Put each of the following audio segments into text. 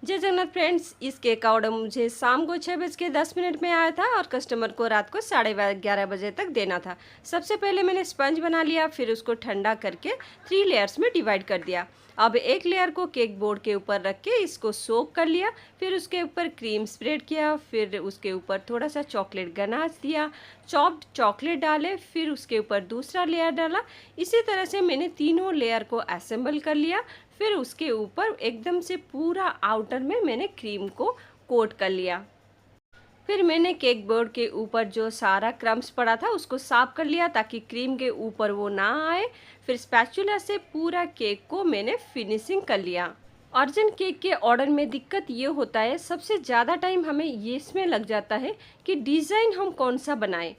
जय जगन्नाथ फ्रेंड्स, इस केक का ऑर्डर मुझे शाम को 6:10 में आया था और कस्टमर को रात को 11:30 तक देना था। सबसे पहले मैंने स्पंज बना लिया, फिर उसको ठंडा करके 3 लेयर्स में डिवाइड कर दिया। अब एक लेयर को केक बोर्ड के ऊपर रख के इसको सोक कर लिया, फिर उसके ऊपर क्रीम स्प्रेड किया, फिर उसके ऊपर थोड़ा सा चॉकलेट गनाश दिया, चॉप्ड चॉकलेट डाले, फिर उसके ऊपर दूसरा लेयर डाला। इसी तरह से मैंने तीनों लेयर को असेंबल कर लिया। फिर उसके ऊपर एकदम से पूरा आउटर में मैंने क्रीम को कोट कर लिया। फिर मैंने केक बोर्ड के ऊपर जो सारा क्रम्स पड़ा था उसको साफ कर लिया ताकि क्रीम के ऊपर वो ना आए। फिर स्पैचुला से पूरा केक को मैंने फिनिशिंग कर लिया। अर्जेंट केक के ऑर्डर में दिक्कत ये होता है, सबसे ज़्यादा टाइम हमें ये इसमें लग जाता है कि डिज़ाइन हम कौन सा बनाएं।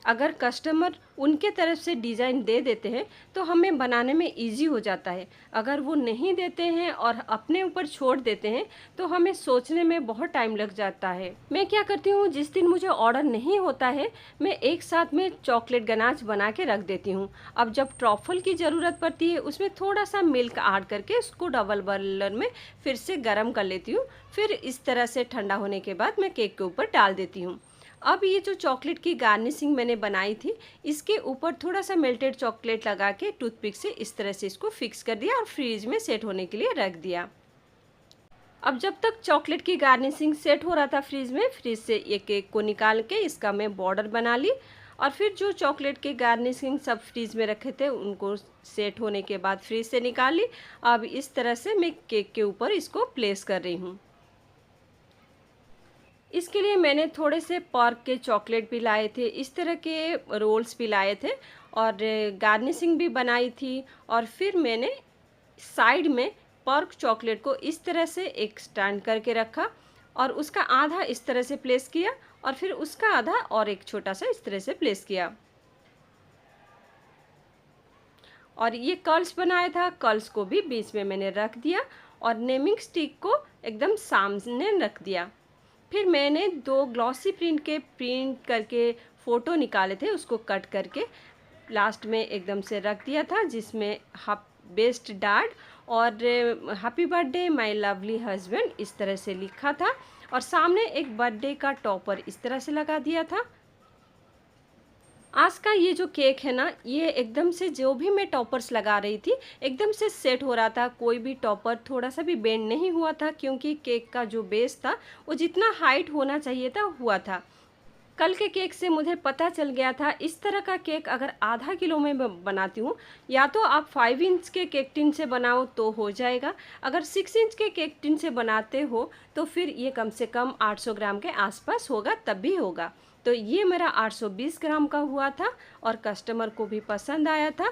अगर कस्टमर उनके तरफ से डिज़ाइन दे देते हैं तो हमें बनाने में इजी हो जाता है। अगर वो नहीं देते हैं और अपने ऊपर छोड़ देते हैं तो हमें सोचने में बहुत टाइम लग जाता है। मैं क्या करती हूँ, जिस दिन मुझे ऑर्डर नहीं होता है मैं एक साथ में चॉकलेट गनाच बना के रख देती हूँ। अब जब ट्रफल की ज़रूरत पड़ती है उसमें थोड़ा सा मिल्क ऐड करके उसको डबल बॉयलर में फिर से गर्म कर लेती हूँ। फिर इस तरह से ठंडा होने के बाद मैं केक के ऊपर डाल देती हूँ। अब ये जो चॉकलेट की गार्निशिंग मैंने बनाई थी इसके ऊपर थोड़ा सा मेल्टेड चॉकलेट लगा के टूथपिक से इस तरह से इसको फिक्स कर दिया और फ्रीज में सेट होने के लिए रख दिया। अब जब तक चॉकलेट की गार्निशिंग सेट हो रहा था फ्रीज में, फ्रीज से ये केक को निकाल के इसका मैं बॉर्डर बना ली और फिर जो चॉकलेट के गार्निशिंग सब फ्रीज में रखे थे उनको सेट होने के बाद फ्रीज से निकाल ली। अब इस तरह से मैं केक के ऊपर इसको प्लेस कर रही हूँ। इसके लिए मैंने थोड़े से पर्क के चॉकलेट भी लाए थे, इस तरह के रोल्स भी लाए थे और गार्निशिंग भी बनाई थी। और फिर मैंने साइड में पर्क चॉकलेट को इस तरह से एक स्टैंड करके रखा और उसका आधा इस तरह से प्लेस किया और फिर उसका आधा और एक छोटा सा इस तरह से प्लेस किया। और ये कर्ल्स बनाया था, कर्ल्स को भी बीच में मैंने रख दिया और नेमिंग स्टिक को एकदम सामने रख दिया। फिर मैंने 2 ग्लॉसी प्रिंट करके फ़ोटो निकाले थे, उसको कट करके लास्ट में एकदम से रख दिया था, जिसमें बेस्ट डैड और happy birthday my lovely husband इस तरह से लिखा था और सामने एक बर्थडे का टॉपर इस तरह से लगा दिया था। आज का ये जो केक है ना, ये एकदम से जो भी मैं टॉपर्स लगा रही थी एकदम से सेट हो रहा था। कोई भी टॉपर थोड़ा सा भी बेंड नहीं हुआ था क्योंकि केक का जो बेस था वो जितना हाइट होना चाहिए था हुआ था। कल के केक से मुझे पता चल गया था इस तरह का केक अगर आधा किलो में बनाती हूँ, या तो आप 5 इंच के केक टिन से बनाओ तो हो जाएगा, अगर 6 इंच के केक टिन से बनाते हो तो फिर ये कम से कम 800 ग्राम के आसपास होगा, तब भी होगा। तो ये मेरा 820 ग्राम का हुआ था और कस्टमर को भी पसंद आया था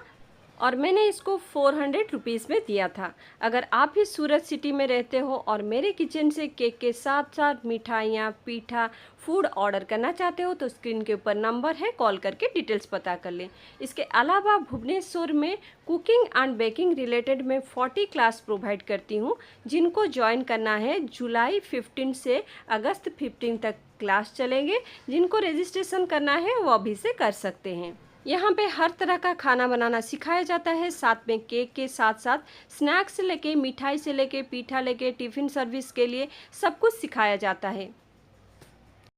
और मैंने इसको 400 रुपीज़ में दिया था। अगर आप भी सूरत सिटी में रहते हो और मेरे किचन से केक के साथ साथ मिठाइयाँ, पीठा, फूड ऑर्डर करना चाहते हो तो स्क्रीन के ऊपर नंबर है, कॉल करके डिटेल्स पता कर लें। इसके अलावा भुवनेश्वर में कुकिंग एंड बेकिंग रिलेटेड मैं 40 क्लास प्रोवाइड करती हूँ। जिनको ज्वाइन करना है जुलाई 15 से अगस्त 15 तक क्लास चलेंगे। जिनको रजिस्ट्रेशन करना है वो अभी से कर सकते हैं। यहाँ पे हर तरह का खाना बनाना सिखाया जाता है, साथ में केक के साथ साथ स्नैक्स से लेके, मिठाई से लेके, पीठा लेके, टिफ़िन सर्विस के लिए सब कुछ सिखाया जाता है।